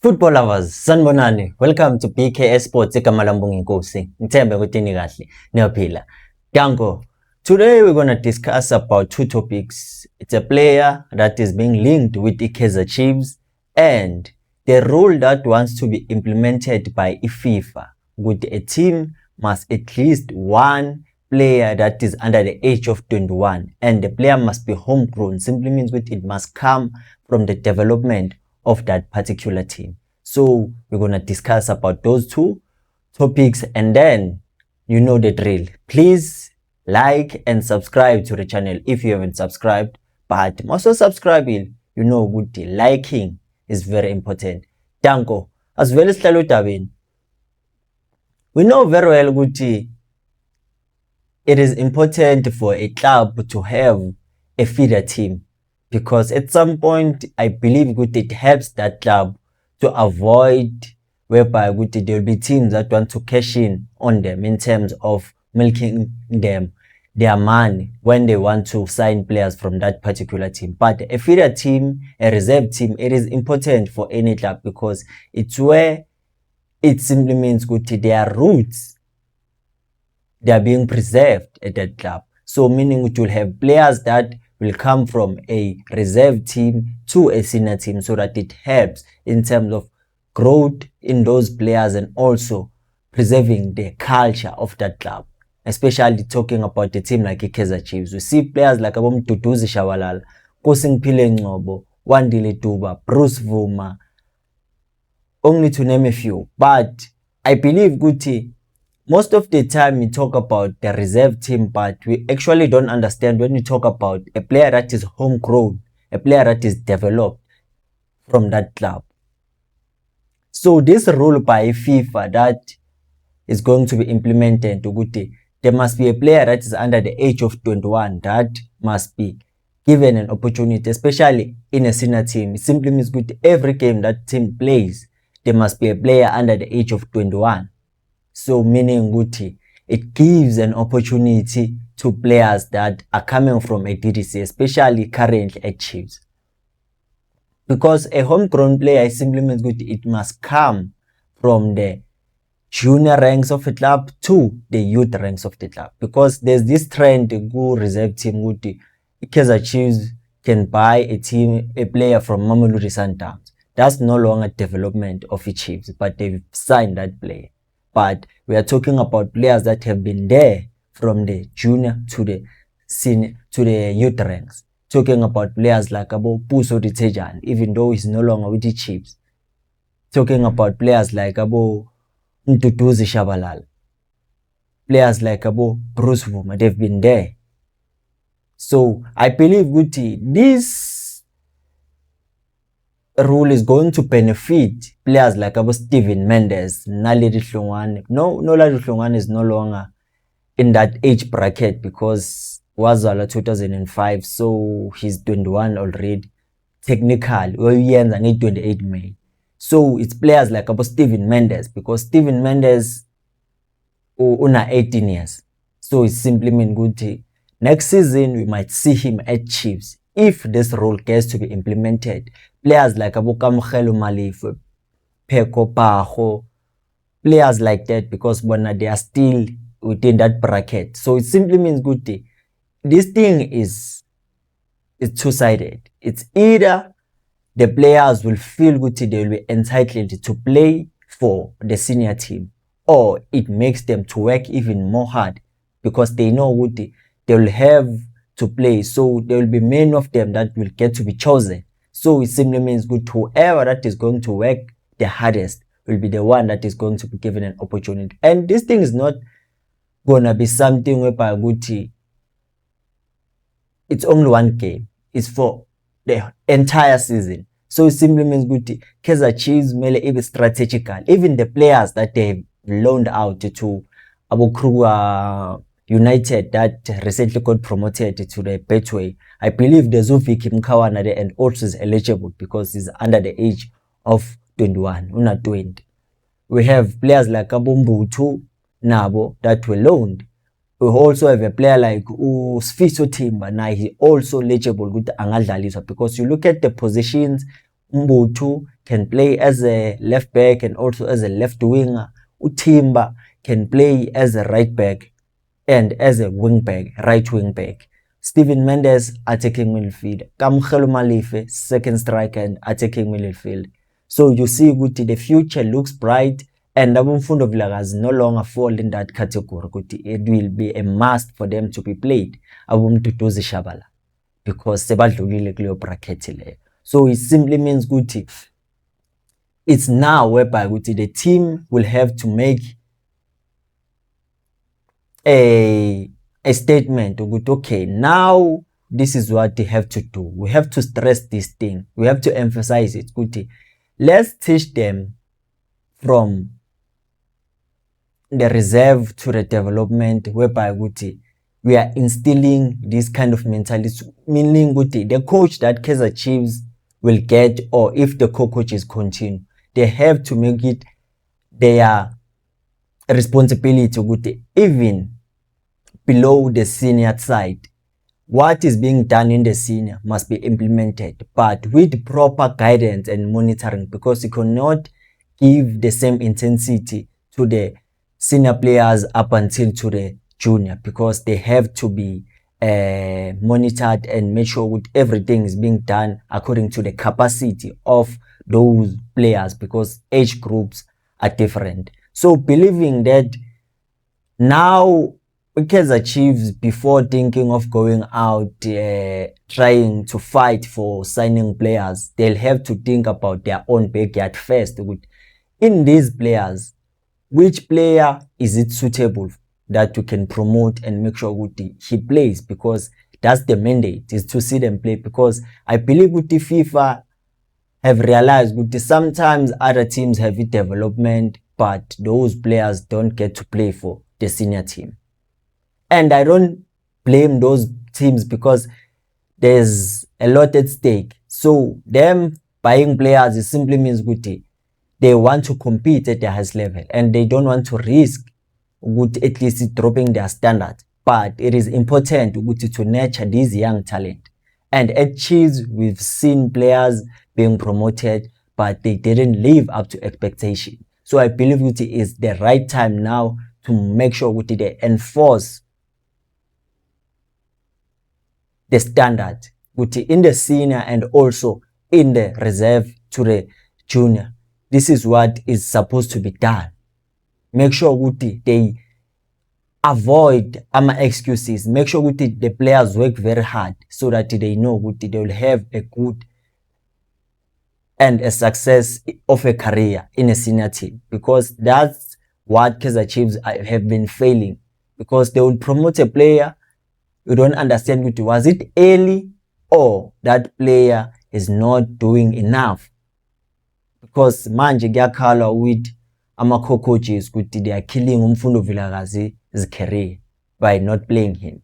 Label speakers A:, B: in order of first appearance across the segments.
A: Football lovers, sanibonani. Welcome to BKS Sports igama lami Nkosi. Ngithembe ukuthi ni kahle, niyaphila. Danko. Today we're going to discuss about two topics. It's a player that is being linked with the Kaizer Chiefs and the rule that wants to be implemented by FIFA. With a team must at least one player that is under the age of 21 and the player must be homegrown. Simply means that it must come from the development of that particular team. So we're going to discuss about those two topics and then you know the drill. Please like and subscribe to the channel if you haven't subscribed, but also subscribe, you know good liking is very important. Danko, as well as Tabin. We know very well good it is important for a club to have a feeder team. Because at some point, I believe it helps that club to avoid whereby there will be teams that want to cash in on them in terms of milking them their money when they want to sign players from that particular team. But a feeder team, a reserve team, it is important for any club because it's where it simply means their roots, they are being preserved at that club. So meaning it will have players that will come from a reserve team to a senior team so that it helps in terms of growth in those players and also preserving the culture of that club. Especially talking about a team like Kaizer Chiefs. We see players like Mduduzi Shabalala, Kosiphile Ngcobo, Wandile Duba, Bruce Vuma, only to name a few. But I believe most of the time we talk about the reserve team, but we actually don't understand when we talk about a player that is homegrown, a player that is developed from that club. So this rule by FIFA that is going to be implemented, there must be a player that is under the age of 21 that must be given an opportunity, especially in a senior team. It simply means every game that team plays, there must be a player under the age of 21. So meaning it gives an opportunity to players that are coming from a DDC, especially currently at Chiefs. Because a homegrown player simply means it must come from the junior ranks of the club to the youth ranks of the club. Because there's this trend to go reserve team Kaizer Chiefs can buy a player from Mamelodi Sundowns. That's no longer development of the Chiefs, but they've signed that player. But we are talking about players that have been there from the junior to the senior to the youth ranks. Talking about players like Puso Ditejan, even though he's no longer with the Chiefs. Talking about players like Mduduzi Shabalala. Players like Bruce Vuma, they've been there. So I believe this rule is going to benefit players like Steven Mendes, Naledi Hlongwane. No, Naledi Hlongwane is no longer in that age bracket because Wazala 2005, so he's 21 already. Technically, we end and 28 May. So it's players like Steven Mendes because Steven Mendes una 18 years. So it simply means next season we might see him at Chiefs. If this rule gets to be implemented, players like Kamkhelu Malifu, Peko Paho, players like that, because they are still within that bracket. So it simply means this thing is two-sided. It's either the players will feel they will be entitled to play for the senior team, or it makes them to work even more hard because they know they will have to play. So there will be many of them that will get to be chosen. So it simply means whoever that is going to work the hardest will be the one that is going to be given an opportunity. And this thing is not gonna be something whereby it's only one game. It's for the entire season. So it simply means Kaizer Chiefs mele be strategical. Even the players that they've loaned out to Abu Kruger United that recently got promoted to the Betway. I believe the Zuviki Mkawana and also is eligible because he's under the age of 21, not 20. We have players like Mbutu Nabo that were loaned. We also have a player like Sfiso Timba. Now he also eligible with Angadaliswa because you look at the positions, Mbutu can play as a left back and also as a left winger. Timber can play as a right back and as a wing back, right wing back. Steven Mendes, attacking midfield. Kamkhelo Malife, second striker and attacking midfield. So you see the future looks bright, and Abumfundo Vilakazi no longer fall in that category. It will be a must for them to be played. Abumtutuzi Shabala, because sebadlulile kuleyo bracket le. So it simply means it's now whereby the team will have to make a statement. Okay, now this is what they have to do. We have to stress this thing. We have to emphasize it. Let's teach them from the reserve to the development, whereby we are instilling this kind of mentality, meaning the coach that Kaizer Chiefs will get, or if the co-coaches continue, they have to make it their responsibility even below the senior side. What is being done in the senior must be implemented, but with proper guidance and monitoring, because you cannot give the same intensity to the senior players up until to the junior, because they have to be monitored and make sure everything is being done according to the capacity of those players, because age groups are different. So believing that now Kaizer Chiefs, before thinking of going out trying to fight for signing players, they'll have to think about their own backyard first. In these players, which player is it suitable that you can promote and make sure he plays, because that's the mandate, is to see them play. Because I believe the FIFA have realized that sometimes other teams have a development, but those players don't get to play for the senior team. And I don't blame those teams, because there's a lot at stake. So them buying players, it simply means they want to compete at the highest level, and they don't want to risk at least dropping their standard. But it is important to nurture these young talent. And at Chiefs, we've seen players being promoted, but they didn't live up to expectation. So I believe it is the right time now to make sure they enforce the standard in the senior and also in the reserve to the junior. This is what is supposed to be done. Make sure they avoid excuses. Make sure the players work very hard, so that they know they will have a good and a success of a career in a senior team, because that's what Kaizer Chiefs have been failing. Because they will promote a player, you don't understand was it early or that player is not doing enough. Because manje kuyakhalwa with co-coaches they are killing Umfundo Vilakazi's career by not playing him.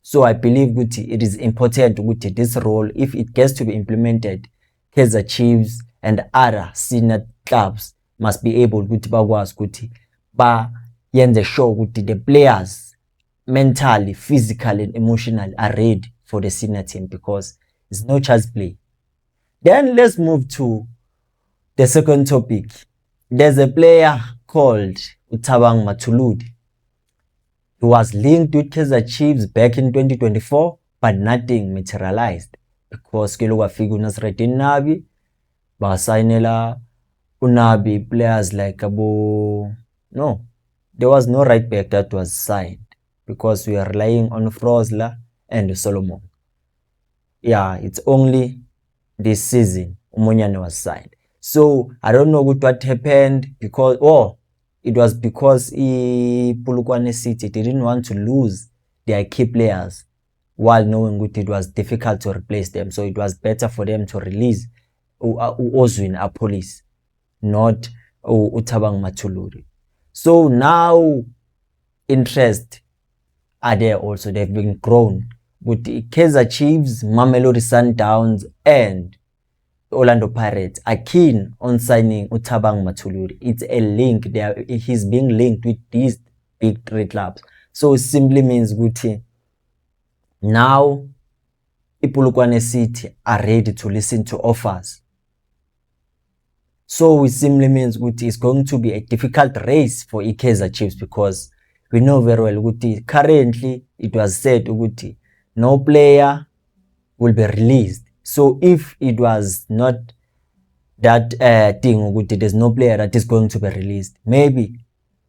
A: So I believe it is important this role, if it gets to be implemented, Kaizer Chiefs and other senior clubs must be able ba yenze sure the players mentally, physically and emotionally are ready for the senior team, because it's no child's play. Then let's move to the second topic. There's a player called Thabang Mathuludi. He was linked with Kaizer Chiefs back in 2024, but nothing materialized, because ke lokafika uNasreddine Nabi basignela uNabi players like there was no right back that was signed, because we are relying on Frosler and Solomon. Yeah, it's only this season Umunyane was signed. So I don't know what happened, because it was because Polokwane City didn't want to lose their key players, while knowing it was difficult to replace them. So it was better for them to release Ozwin Apolis, not Thabang Mathuludi. So now interest are there also. They've been grown with the Kaizer Chiefs, Mamelodi Sundowns and Orlando Pirates are keen on signing Thabang Mathuludi. It's a link there. He's being linked with these big three clubs. So it simply means now Polokwane City are ready to listen to offers So it simply means ukuthi it's going to be a difficult race for Kaizer Chiefs, because we know very well ukuthi currently it was said ukuthi no player will be released. So if it was not that thing ukuthi there's no player that is going to be released, maybe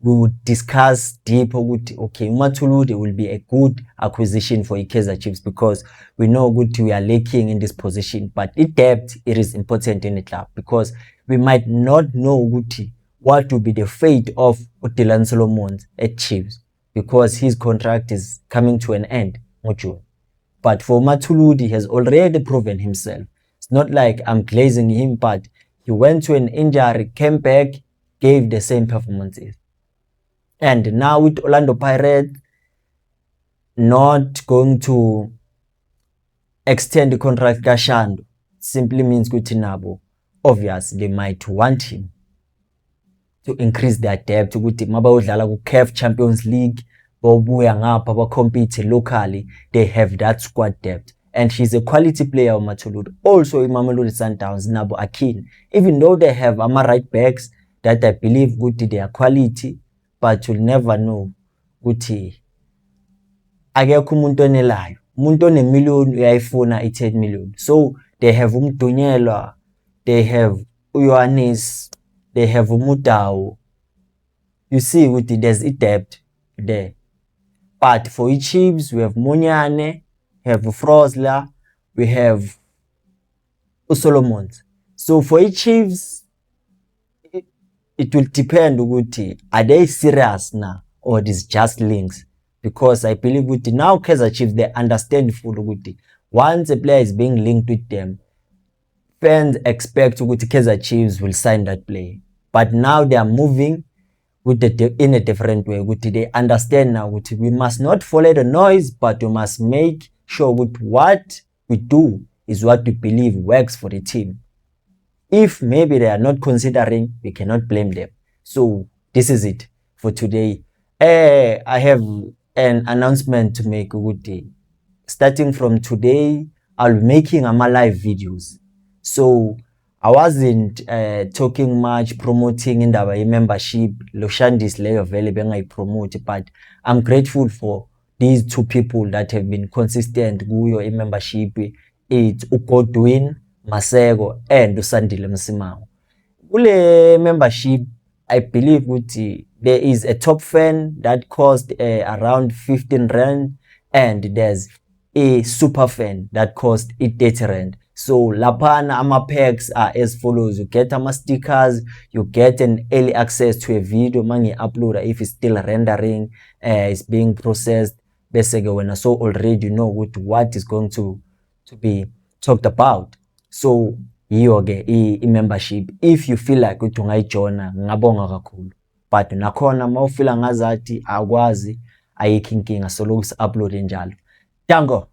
A: we would discuss deep ukuthi okay, uMathulude will be a good acquisition for Kaizer Chiefs, because we know ukuthi we are lacking in this position. But in depth, it is important in the club, because we might not know ukuthi what will be the fate of Dylan Solomon at Chiefs, because his contract is coming to an end in June. But for Mathulude, he has already proven himself. It's not like I'm glazing him, but he went to an injury, came back, gave the same performances. And now with Orlando Pirates not going to extend the contract Gashando, simply means ukuthi nabo obvious they might want him to increase their depth, ukuthi mabayodlala ku CAF Champions League bobuya ngapha ba compete locally, they have that squad depth. And he's a quality player uMathulude. Also Mamelodi Sundowns nabo are keen, even though they have right backs that I believe ukuthi they are quality, but you'll never know ukuthi akekho umuntu onelayo. Umuntu one-million uyayifuna i-10 million. So they have uMdunyelwa, they have uYohannes, they have uMudau. You see ukuthi there's a depth there. But for Chiefs, we have Munyane, we have Frosler, we have Solomons. So for Chiefs, it will depend ukuthi are they serious now or it is just links. Because I believe ukuthi now Kaizer Chiefs, they understand fully ukuthi once a player is being linked with them, fans expect ukuthi Kaizer Chiefs will sign that player. But now they are moving with in a different way. Ukuthi they understand now ukuthi we must not follow the noise, but we must make sure with what we do is what we believe works for the team. If maybe they are not considering, we cannot blame them. So this is it for today. I have an announcement to make. Starting from today, I'll be making live videos. So I wasn't talking much, promoting in the membership. Loshandis leyo vele bengayi promote, but I'm grateful for these two people that have been consistent kuyo membership. It's uGodwin Masego and Usandile Msimao. Kule membership, I believe there is a top fan that cost around 15 rand, and there's a super fan that cost 30 rand. So lapana ama packs are as follows: you get ama stickers, you get an early access to a video mangi uploader if it's still rendering, it's being processed. Basically, when I saw already you know what is going to be talked about. So yiyo ke i-membership. If you feel like ukuthi ungayijoina, ngabonga kakhulu. But nakhona mawufila ngazathi akwazi, ayikho inkinga, so lokhu upload njalo. Dango.